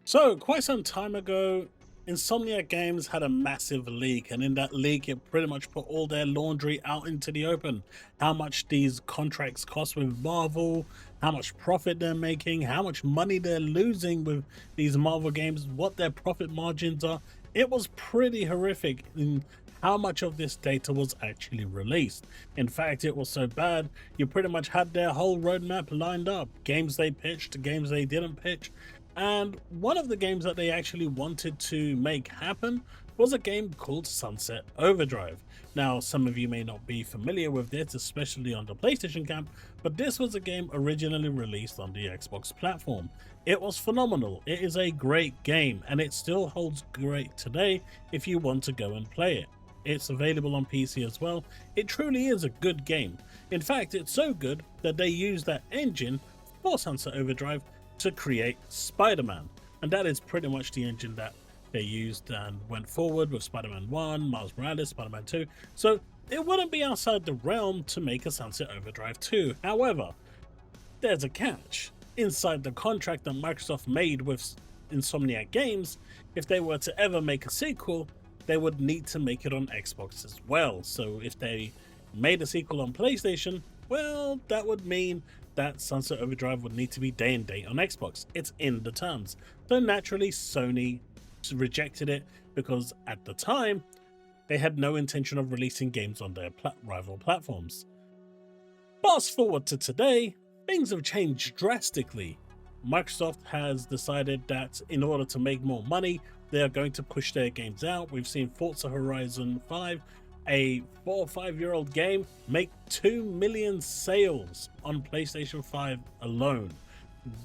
So, quite some time ago, Insomniac Games had a massive leak, and in that leak, it pretty much put all their laundry out into the open. How much these contracts cost with Marvel, how much profit they're making, how much money they're losing with these Marvel games, what their profit margins are. It was pretty horrific in how much of this data was actually released. In fact, it was so bad, you pretty much had their whole roadmap lined up. Games they pitched, games they didn't pitch, and one of the games that they actually wanted to make happen was a game called Sunset Overdrive. Now, some of you may not be familiar with this, especially on the PlayStation camp, but this was a game originally released on the Xbox platform. It was phenomenal. It is a great game, and it still holds great today if you want to go and play it. It's available on PC as well. It truly is a good game. In fact, it's so good that they use that engine for Sunset Overdrive to create Spider-Man, and that is pretty much the engine that they used and went forward with Spider-Man 1, Miles Morales, Spider-Man 2, so it wouldn't be outside the realm to make a Sunset Overdrive 2. However, there's a catch. Inside the contract that Microsoft made with Insomniac Games, if they were to ever make a sequel, they would need to make it on Xbox as well. So if they made a sequel on PlayStation, well, that would mean that Sunset Overdrive would need to be day and date on Xbox. It's in the terms. So naturally, Sony rejected it because at the time, they had no intention of releasing games on their rival platforms. Fast forward to today, things have changed drastically. Microsoft has decided that in order to make more money, they are going to push their games out. We've seen Forza Horizon 5, a 4 or 5-year-old game, make 2 million sales on PlayStation 5 alone.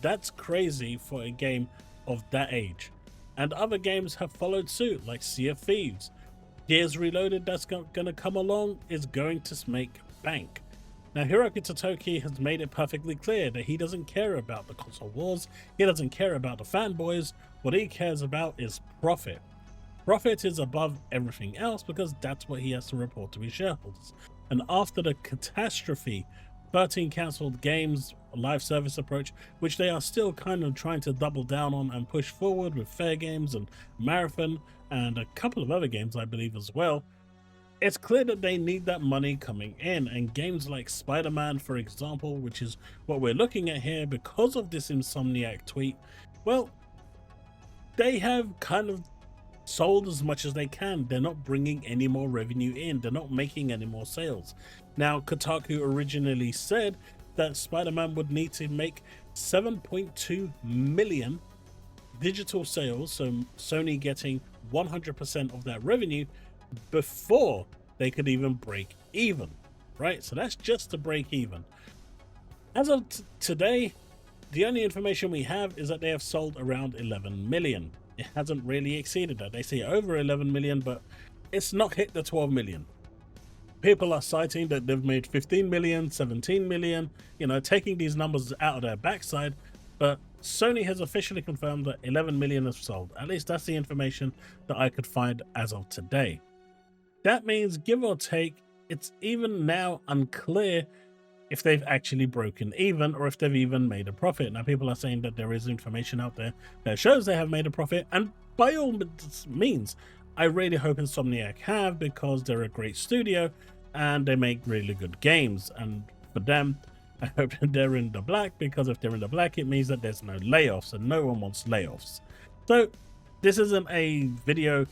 That's crazy for a game of that age. And other games have followed suit, like Sea of Thieves. Gears Reloaded that's going to come along is going to make bank. Now, Hiroki Totoki has made it perfectly clear that he doesn't care about the console wars, he doesn't care about the fanboys, what he cares about is profit. Profit is above everything else because that's what he has to report to his shareholders. And after the catastrophe 13 cancelled games live service approach, which they are still kind of trying to double down on and push forward with Fair Games and Marathon and a couple of other games I believe as well, it's clear that they need that money coming in, and games like Spider-Man, for example, which is what we're looking at here because of this Insomniac tweet, well, they have kind of sold as much as they can. They're not bringing any more revenue in. They're not making any more sales. Now, Kotaku originally said that Spider-Man would need to make 7.2 million digital sales, so Sony getting 100% of that revenue before they could even break even, right? So that's just to break even. As of today, the only information we have is that they have sold around 11 million. It hasn't really exceeded that. They say over 11 million, but it's not hit the 12 million. People are citing that they've made 15 million, 17 million, taking these numbers out of their backside, but Sony has officially confirmed that 11 million has sold. At least that's the information that I could find as of today. That means, give or take, it's even now unclear if they've actually broken even or if they've even made a profit. Now, people are saying that there is information out there that shows they have made a profit, and by all means, I really hope Insomniac have, because they're a great studio and they make really good games. And for them, I hope that they're in the black, because if they're in the black, it means that there's no layoffs, and no one wants layoffs. So this isn't a video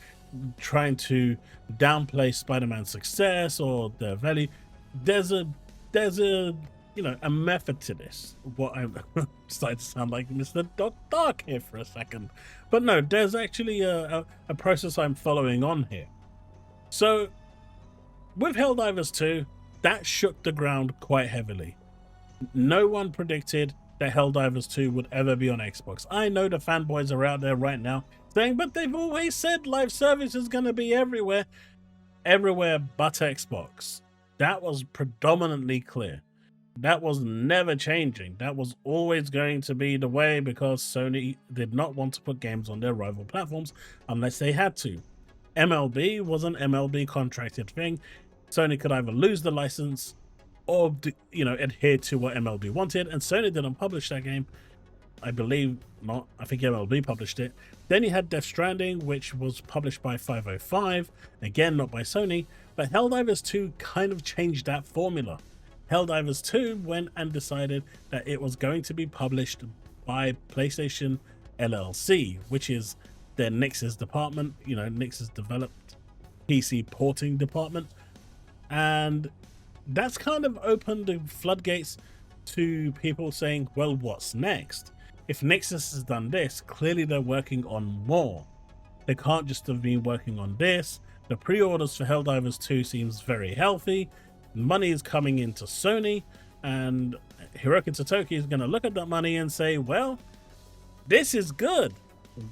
trying to downplay Spider-Man's success or their value. There's a a method to this. What I'm starting to sound like Mr. Dark here for a second, but no, there's actually a process I'm following on here. So with Helldivers 2, that shook the ground quite heavily. No one predicted that Helldivers 2 would ever be on Xbox. I know the fanboys are out there right now saying, but they've always said live service is going to be everywhere but Xbox. That was predominantly clear. That was never changing. That was always going to be the way, because Sony did not want to put games on their rival platforms unless they had to. MLB was an MLB contracted thing. Sony could either lose the license or adhere to what MLB wanted, and Sony didn't publish that game. I believe not. I think MLB published it. Then you had Death Stranding, which was published by 505, again not by Sony, but Helldivers 2 kind of changed that formula. Helldivers 2 went and decided that it was going to be published by PlayStation LLC, which is their Nix's department, Nix's developed PC porting department. And that's kind of opened the floodgates to people saying, well, what's next? If Nixus has done this, clearly they're working on more. They can't just have been working on this. The pre-orders for Helldivers 2 seems very healthy. Money is coming into Sony, and Hiroki Totoki is going to look at that money and say, well, this is good.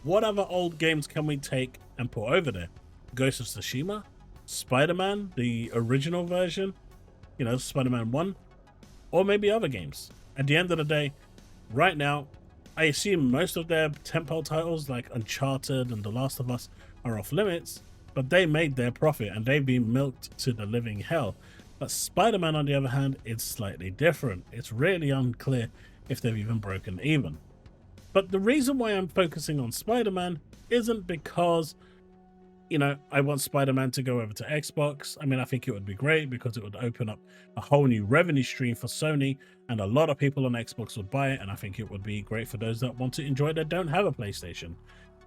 What other old games can we take and put over there? Ghost of Tsushima? Spider-Man, the original version? Spider-Man 1? Or maybe other games. At the end of the day, right now, I assume most of their tentpole titles like Uncharted and The Last of Us are off limits, but they made their profit and they've been milked to the living hell. But Spider-Man, on the other hand, is slightly different. It's really unclear if they've even broken even. But the reason why I'm focusing on Spider-Man isn't because, I want Spider-Man to go over to Xbox. I think it would be great because it would open up a whole new revenue stream for Sony, and a lot of people on Xbox would buy it, and I think it would be great for those that want to enjoy it that don't have a PlayStation.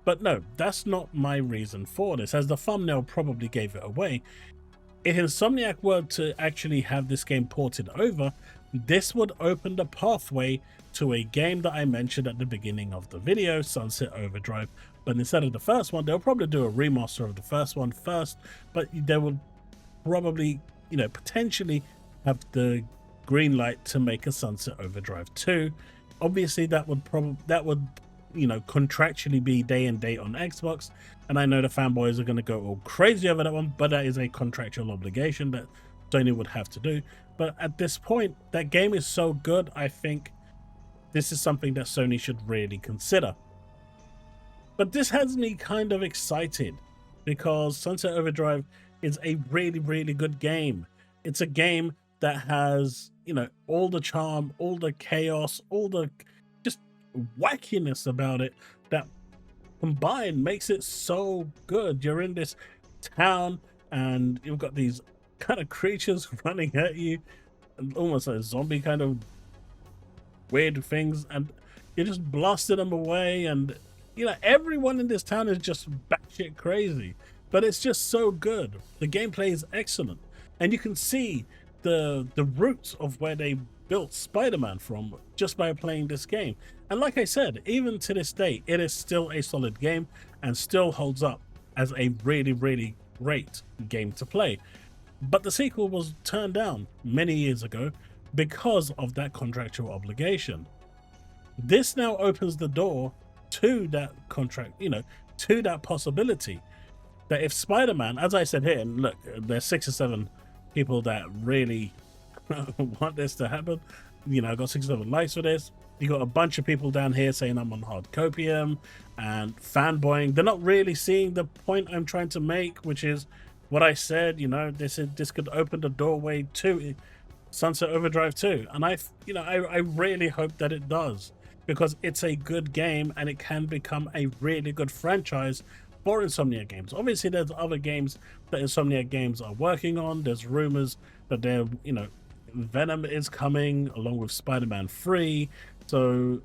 But no, that's not my reason for this, as the thumbnail probably gave it away. If Insomniac were to actually have this game ported over, this would open the pathway to a game that I mentioned at the beginning of the video, Sunset Overdrive. But instead of the first one, they'll probably do a remaster of the first one first, but they will probably, potentially have the green light to make a Sunset Overdrive 2. Obviously, that would contractually be day and date on Xbox, and I know the fanboys are going to go all crazy over that one, but that is a contractual obligation that Sony would have to do. But at this point, that game is so good, I think this is something that Sony should really consider. But this has me kind of excited because Sunset Overdrive is a really, really good game. It's a game that has, all the charm, all the chaos, all the just wackiness about it that combined makes it so good. You're in this town and you've got these kind of creatures running at you, almost like zombie kind of weird things, and you're just blasting them away, and everyone in this town is just batshit crazy, but it's just so good. The gameplay is excellent, and you can see the roots of where they built Spider-Man from just by playing this game. And like I said, even to this day, it is still a solid game and still holds up as a really, really great game to play. But the sequel was turned down many years ago because of that contractual obligation. This now opens the door to that contract, to that possibility that if Spider-Man, as I said here, and look, there's 6 or 7 people that really want this to happen. I got 6 or 7 likes for this. You got a bunch of people down here saying I'm on hard copium and fanboying. They're not really seeing the point I'm trying to make, which is what I said. This could open the doorway to Sunset Overdrive 2, and I really hope that it does, because it's a good game and it can become a really good franchise for Insomniac Games. Obviously, there's other games that Insomniac Games are working on. There's rumors that they're, Venom is coming along with Spider-Man 3. So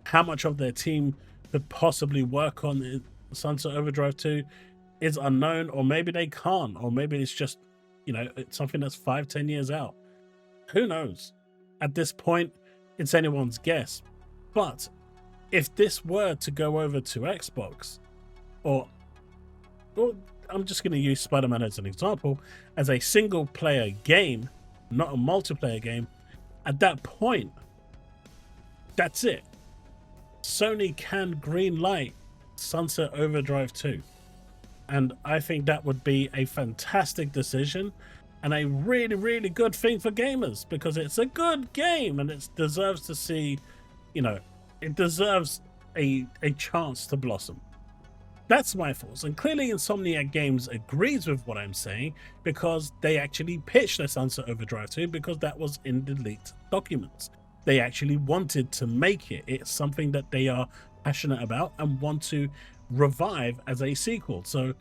how much of their team could possibly work on Sunset Overdrive 2 is unknown, or maybe they can't, or maybe it's just, it's something that's 5-10 years out. Who knows? At this point, it's anyone's guess. But if this were to go over to Xbox, or I'm just going to use Spider-Man as an example, as a single player game, not a multiplayer game, at that point, that's it. Sony can greenlight Sunset Overdrive 2. And I think that would be a fantastic decision and a really, really good thing for gamers, because it's a good game and it deserves to see, it deserves a chance to blossom. That's my thoughts, and clearly Insomniac Games agrees with what I'm saying, because they actually pitched their Sunset Overdrive 2, because that was in the leaked documents. they actually wanted to make it. It's something that they are passionate about and want to revive as a sequel. So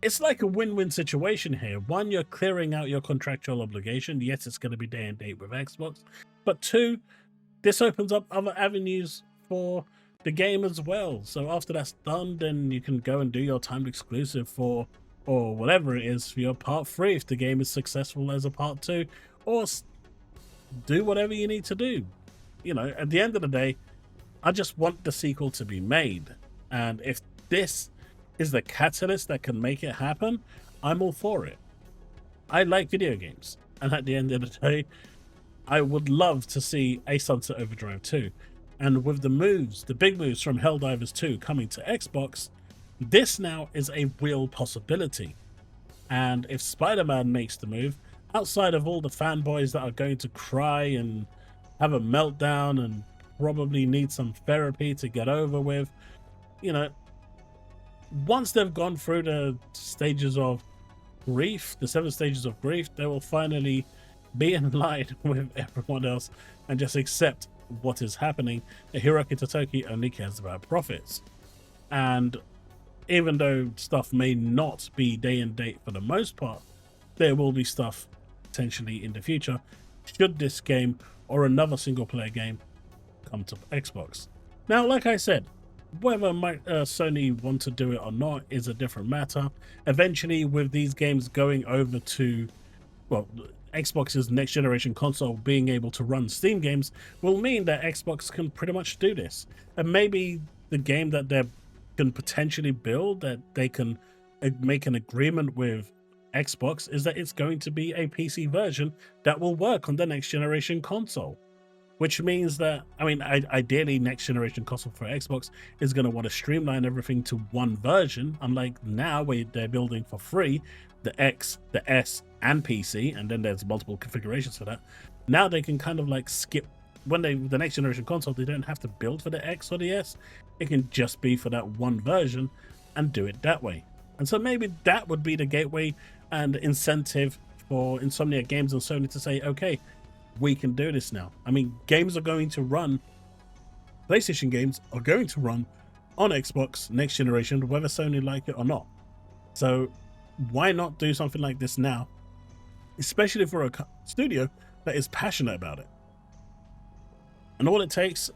it's like a win-win situation here. One, you're clearing out your contractual obligation. Yes, it's going to be day and date with Xbox, but two, this opens up other avenues for the game as well. So after that's done, then you can go and do your timed exclusive for, or whatever it is, for your part 3 if the game is successful as a part 2, or do whatever you need to do. You know, at the end of the day, I just want the sequel to be made, and if this is the catalyst that can make it happen, I'm all for it. I like video games, and at the end of the day, I would love to see a Sunset Overdrive 2. And with the moves, the big moves from Helldivers 2 coming to Xbox, this now is a real possibility. And if Spider-Man makes the move, outside of all the fanboys that are going to cry and have a meltdown and probably need some therapy to get over with, you know, once they've gone through the stages of grief, the 7 stages of grief, they will finally be in line with everyone else and just accept what is happening. Hiroki Totoki only cares about profits. And even though stuff may not be day and date for the most part, there will be stuff potentially in the future should this game or another single player game come to Xbox. Now, like I said, whether Sony want to do it or not is a different matter. Eventually, with these games going over to, well, Xbox's next generation console being able to run Steam games will mean that Xbox can pretty much do this. And maybe the game that they can potentially build, that they can make an agreement with Xbox, is that it's going to be a PC version that will work on the next generation console. Which means that, I mean, ideally, next generation console for Xbox is going to want to streamline everything to one version, unlike now where they're building for free the X, the S, and PC, and then there's multiple configurations for that. Now they can kind of like skip, when the next generation console, they don't have to build for the X or the S. It can just be for that one version and do it that way. And so maybe that would be the gateway and incentive for Insomniac Games and Sony to say, okay, we can do this now. I mean, games are going to run, PlayStation games are going to run on Xbox next generation, whether Sony like it or not. So why not do something like this now, especially for a studio that is passionate about it? And all it takes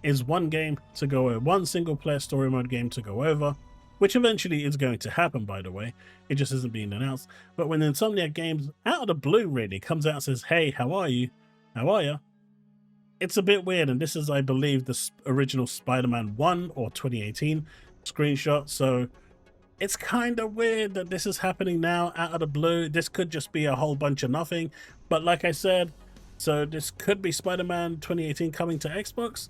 is one game to go over, one single player story mode game to go over, which eventually is going to happen, by the way. It just isn't being announced. But when Insomniac Games, out of the blue really, comes out and says, hey, how are you? How are you? It's a bit weird, and this is, I believe, the original Spider-Man 1 or 2018 screenshot, so it's kind of weird that this is happening now out of the blue. This could just be a whole bunch of nothing, but like I said, so this could be Spider-Man 2018 coming to Xbox,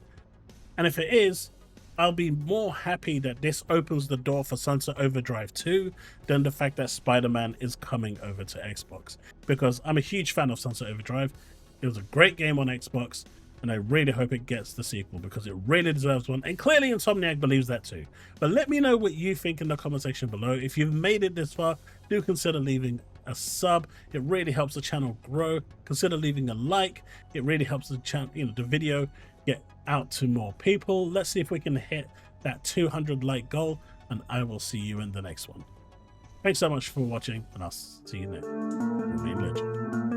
and if it is, I'll be more happy that this opens the door for Sunset Overdrive 2 than the fact that Spider-Man is coming over to Xbox, because I'm a huge fan of Sunset Overdrive. It was a great game on Xbox, and I really hope it gets the sequel because it really deserves one, and clearly Insomniac believes that too. But let me know what you think in the comment section below. If you've made it this far, do consider leaving a sub. It really helps the channel grow. Consider leaving a like. It really helps the channel, the video get out to more people. Let's see if we can hit that 200 like goal, and I will see you in the next one. Thanks so much for watching, and I'll see you next. Remain legend.